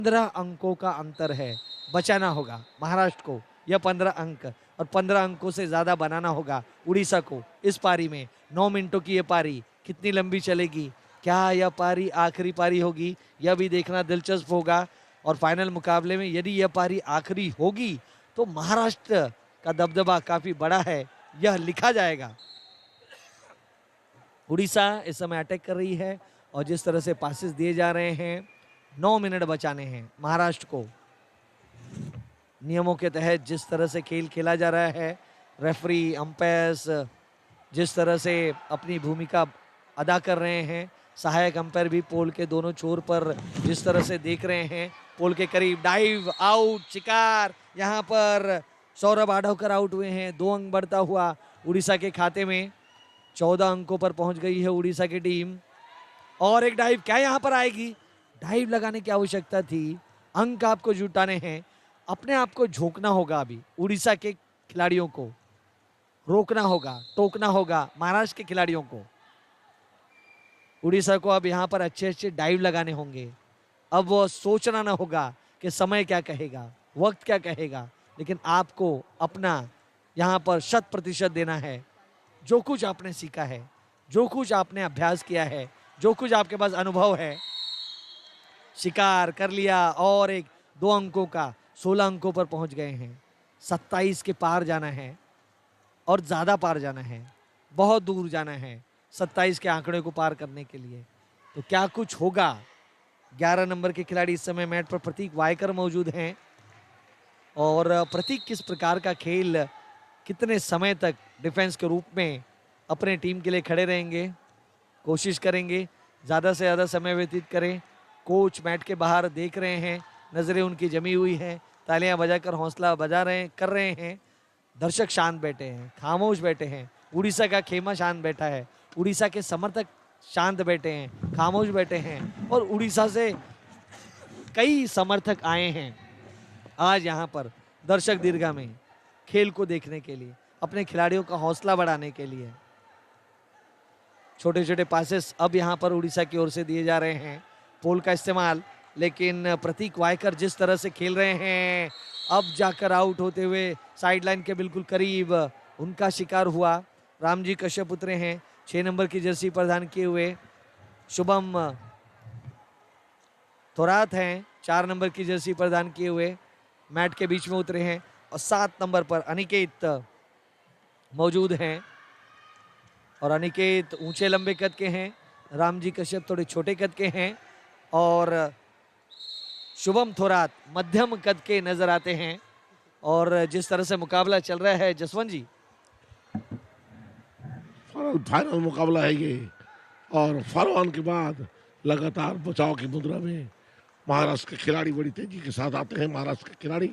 15 अंकों का अंतर है, बचाना होगा महाराष्ट्र को यह 15 अंक, और 15 अंकों से ज्यादा बनाना होगा उड़ीसा को इस पारी में। 9 मिनटों की यह पारी कितनी लंबी चलेगी, क्या यह पारी आखिरी पारी होगी, यह भी देखना दिलचस्प होगा। और फाइनल मुकाबले में यदि यह पारी आखिरी होगी तो महाराष्ट्र का दबदबा काफी बड़ा है, यह लिखा जाएगा। उड़ीसा इस समय अटैक कर रही है और जिस तरह से पासेस दिए जा रहे हैं, 9 मिनट बचाने हैं महाराष्ट्र को। नियमों के तहत जिस तरह से खेल खेला जा रहा है, रेफरी अंपायर्स जिस तरह से अपनी भूमिका अदा कर रहे हैं, सहायक अंपायर भी पोल के दोनों छोर पर जिस तरह से देख रहे हैं, पोल के करीब डाइव आउट शिकार, यहां पर सौरभ आढवकर आउट हुए हैं। 2 अंक बढ़ता हुआ उड़ीसा के खाते में, 14 अंकों पर पहुंच गई है उड़ीसा की टीम। और एक डाइव क्या यहां पर आएगी, डाइव लगाने की आवश्यकता थी, अंक आपको जुटाने हैं, अपने आप को झोंकना होगा। अभी उड़ीसा के खिलाड़ियों को रोकना होगा, टोकना होगा महाराष्ट्र के खिलाड़ियों को। उड़ीसा को अब यहां पर अच्छे अच्छे डाइव लगाने होंगे। अब वो सोचना ना होगा कि समय क्या कहेगा, वक्त क्या कहेगा, लेकिन आपको अपना यहां पर 100% देना है। जो कुछ आपने सीखा है, जो कुछ आपने अभ्यास किया है, जो कुछ आपके पास अनुभव है, शिकार कर लिया और एक 2 अंकों का 16 अंकों पर पहुंच गए हैं। 27 के पार जाना है और ज्यादा पार जाना है, बहुत दूर जाना है 27 के आंकड़े को पार करने के लिए। तो क्या कुछ होगा। 11 नंबर के खिलाड़ी इस समय मैट पर प्रतीक वायकर मौजूद हैं और प्रतीक किस प्रकार का खेल, कितने समय तक डिफेंस के रूप में अपने टीम के लिए खड़े रहेंगे, कोशिश करेंगे ज़्यादा से ज़्यादा समय व्यतीत करें। कोच मैट के बाहर देख रहे हैं, नज़रें उनकी जमी हुई हैं, तालियां बजाकर हौसला बजा रहे कर रहे हैं। दर्शक शांत बैठे हैं, खामोश बैठे हैं, उड़ीसा का खेमा शांत बैठा है, उड़ीसा के समर्थक शांत बैठे हैं, खामोश बैठे हैं। और उड़ीसा से कई समर्थक आए हैं आज यहाँ पर दर्शक दीर्घा में खेल को देखने के लिए, अपने खिलाड़ियों का हौसला बढ़ाने के लिए। छोटे छोटे पासेस अब यहाँ पर उड़ीसा की ओर से दिए जा रहे हैं, पोल का इस्तेमाल, लेकिन प्रतीक वायकर जिस तरह से खेल रहे हैं, अब जाकर आउट होते हुए साइडलाइन के बिल्कुल करीब उनका शिकार हुआ। रामजी कश्यप उतरे हैं, 6 नंबर की जर्सी परिधान किए हुए। शुभम थोरात हैं, 4 नंबर की जर्सी परिधान किए हुए, मैट के बीच में उतरे हैं। और 7 नंबर पर अनिकेत मौजूद हैं और अनिकेत ऊंचे लंबे कद के हैं, रामजी कश्यप थोड़े छोटे कद के हैं और शुभम थोरात मध्यम कद के नजर आते हैं। और जिस तरह से मुकाबला चल रहा है जसवंत जी, फाइनल मुकाबला है ये, और फॉलोऑन के बाद लगातार बचाव की मुद्रा में महाराष्ट्र के खिलाड़ी बड़ी तेजी के साथ आते हैं। महाराष्ट्र के खिलाड़ी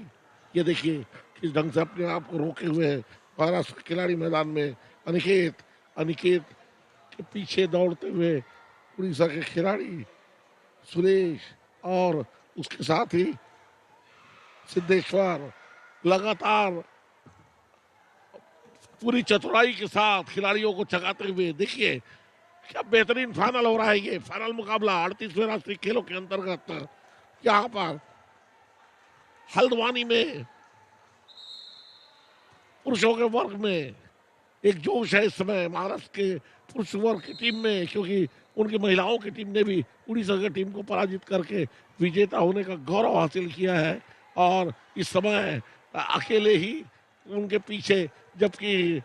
ये देखिए किस ढंग से अपने आप को रोके हुए महाराष्ट्र के खिलाड़ी मैदान में। अनिकेत अनिकेत के पीछे दौड़ते हुए उड़ीसा के खिलाड़ी सुरेश और उसके साथ ही सिद्धेश्वर लगातार पूरी चतुराई के साथ खिलाड़ियों को चगाते हुए। देखिए क्या बेहतरीन फाइनल हो रहा है ये फाइनल मुकाबला 38वें राष्ट्रीय खेलों के अंतर्गत यहाँ पर हल्द्वानी में पुरुषों के वर्ग में एक जोश है इस समय महाराष्ट्र के पुरुष वर्ग की टीम में, क्योंकि उनकी महिलाओं की टीम ने भी उड़ीसा की टीम को पराजित करके विजेता होने का गौरव हासिल किया है। और इस समय अकेले ही उनके पीछे, जबकि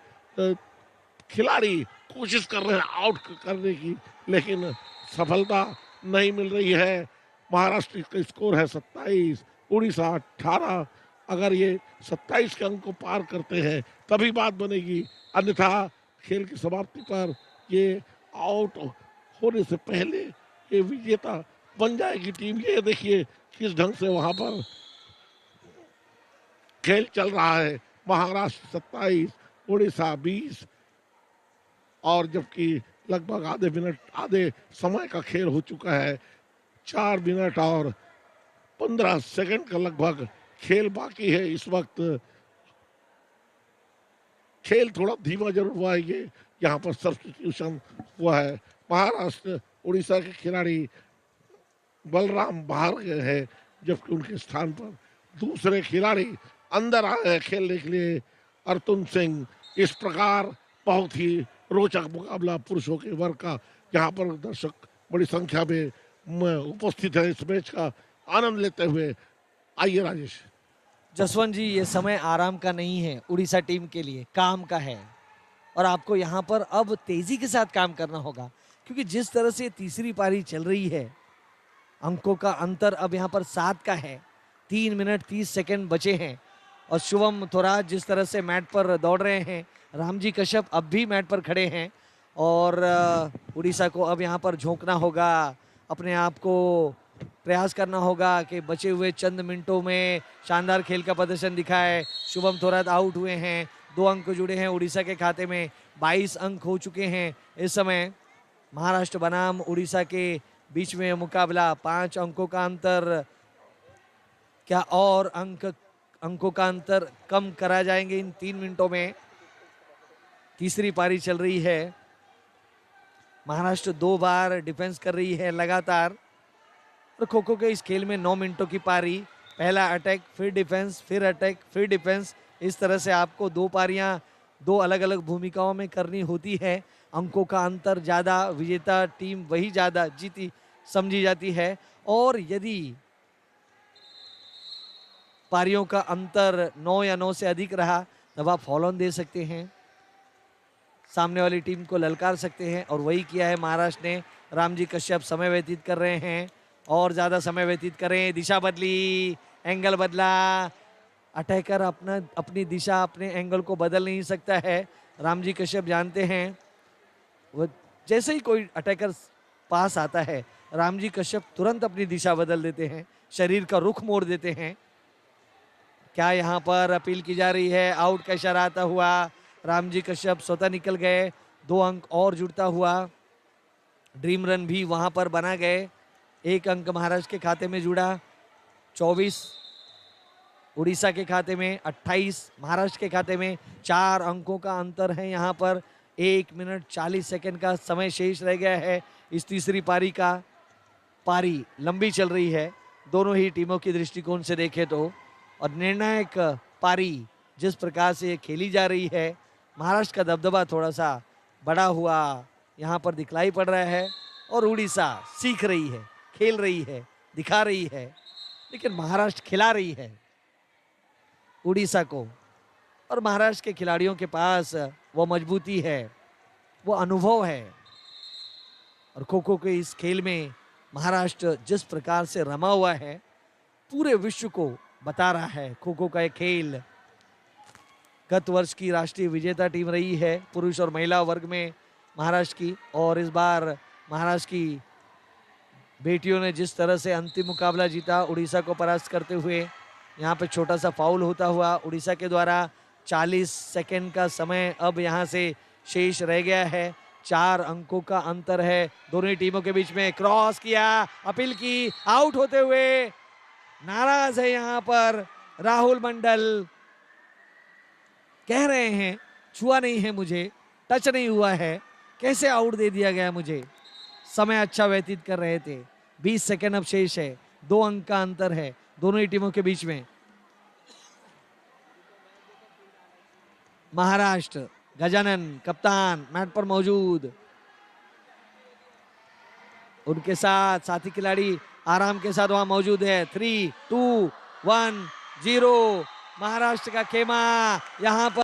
खिलाड़ी कोशिश कर रहे हैं आउट करने की, लेकिन सफलता नहीं मिल रही है। महाराष्ट्र का स्कोर है 27, उड़ीसा 18। अगर ये 27 के अंक को पार करते हैं तभी बात बनेगी, अन्यथा खेल की समाप्ति पर ये आउट होने से पहले ये विजेता बन जाएगी टीम। ये देखिए किस ढंग से वहां पर खेल चल रहा है। महाराष्ट्र 27, उड़ीसा 20, और जबकि लगभग आधे समय का खेल हो चुका है। 4 मिनट और 15 सेकंड का लगभग खेल बाकी है इस वक्त। खेल थोड़ा धीमा जरूर हुआ है, ये यहाँ पर सब्स्टिट्यूशन हुआ है। महाराष्ट्र उड़ीसा के खिलाड़ी बलराम बाहर गए हैं, जबकि उनके स्थान पर दूसरे खिलाड़ी अंदर आए हैं खेलने के लिए। अर्तुन सिंह, इस प्रकार बहुत ही रोचक मुकाबला पुरुषों के वर्ग का, जहां पर दर्शक बड़ी संख्या में उपस्थित है इस मैच का आनंद लेते हुए। आइए राजेश। जसवंत जी, ये समय आराम का नहीं है, उड़ीसा टीम के लिए काम का है और आपको यहाँ पर अब तेजी के साथ काम करना होगा, क्योंकि जिस तरह से तीसरी पारी चल रही है, अंकों का अंतर अब यहाँ पर 7 का है। 3 मिनट 30 सेकंड बचे हैं और शुभम थोराट जिस तरह से मैट पर दौड़ रहे हैं, रामजी कश्यप अब भी मैट पर खड़े हैं और उड़ीसा को अब यहाँ पर झोंकना होगा, अपने आप को प्रयास करना होगा कि बचे हुए चंद मिनटों में शानदार खेल का प्रदर्शन दिखाए। शुभम थोराट आउट हुए हैं, 2 अंक जुड़े हैं उड़ीसा के खाते में, 22 अंक हो चुके हैं। इस समय महाराष्ट्र बनाम उड़ीसा के बीच में मुकाबला, 5 अंकों का अंतर, क्या और अंकों का अंतर कम करा जाएंगे इन 3 मिनटों में? तीसरी पारी चल रही है, महाराष्ट्र 2 बार डिफेंस कर रही है लगातार और खो खो के इस खेल में 9 मिनटों की पारी, पहला अटैक फिर डिफेंस फिर अटैक फिर डिफेंस, इस तरह से आपको 2 पारियां 2 अलग अलग भूमिकाओं में करनी होती है। अंकों का अंतर ज़्यादा, विजेता टीम वही ज़्यादा जीती समझी जाती है और यदि पारियों का अंतर 9 या 9 से अधिक रहा तब आप फॉलो ऑन दे सकते हैं, सामने वाली टीम को ललकार सकते हैं और वही किया है महाराष्ट्र ने। रामजी कश्यप समय व्यतीत कर रहे हैं और ज़्यादा समय व्यतीत करें, दिशा बदली, एंगल बदला, अटैकर अपनी दिशा अपने एंगल को बदल नहीं सकता है। रामजी कश्यप जानते हैं, वो जैसे ही कोई अटैकर पास आता है रामजी कश्यप तुरंत अपनी दिशा बदल देते हैं, शरीर का रुख मोड़ देते हैं। क्या यहाँ पर अपील की जा रही है? आउट का इशारा आता हुआ रामजी कश्यप स्वतः निकल गए, 2 अंक और जुड़ता हुआ, ड्रीम रन भी वहां पर बना गए, 1 अंक महाराष्ट्र के खाते में जुड़ा, 24 उड़ीसा के खाते में, 28 महाराष्ट्र के खाते में, 4 अंकों का अंतर है यहाँ पर। 1 मिनट 40 सेकंड का समय शेष रह गया है इस तीसरी पारी का। पारी लंबी चल रही है दोनों ही टीमों की दृष्टिकोण से देखें तो, और निर्णायक पारी जिस प्रकार से खेली जा रही है, महाराष्ट्र का दबदबा थोड़ा सा बड़ा हुआ यहाँ पर दिखलाई पड़ रहा है और उड़ीसा सीख रही है, खेल रही है, दिखा रही है, लेकिन महाराष्ट्र खिला रही है उड़ीसा को और महाराष्ट्र के खिलाड़ियों के पास वो मजबूती है, वो अनुभव है और खो खो के इस खेल में महाराष्ट्र जिस प्रकार से रमा हुआ है पूरे विश्व को बता रहा है। खो खो का एक खेल गत वर्ष की राष्ट्रीय विजेता टीम रही है पुरुष और महिला वर्ग में महाराष्ट्र की, और इस बार महाराष्ट्र की बेटियों ने जिस तरह से अंतिम मुकाबला जीता उड़ीसा को परास्त करते हुए, यहाँ पे छोटा सा फाउल होता हुआ उड़ीसा के द्वारा 40 सेकंड का समय अब यहाँ से शेष रह गया है। 4 अंकों का अंतर है दोनों ही टीमों के बीच में। क्रॉस किया, अपील की, आउट होते हुए नाराज है यहाँ पर राहुल मंडल, कह रहे हैं छुआ नहीं है मुझे, टच नहीं हुआ है, कैसे आउट दे दिया गया मुझे। समय अच्छा व्यतीत कर रहे थे, 20 सेकंड अब शेष है, 2 अंक का अंतर है दोनों ही टीमों के बीच में। महाराष्ट्र गजानन कप्तान मैट पर मौजूद, उनके साथ साथी खिलाड़ी आराम के साथ वहां मौजूद है। 3, 2, 1, 0 महाराष्ट्र का खेमा यहाँ पर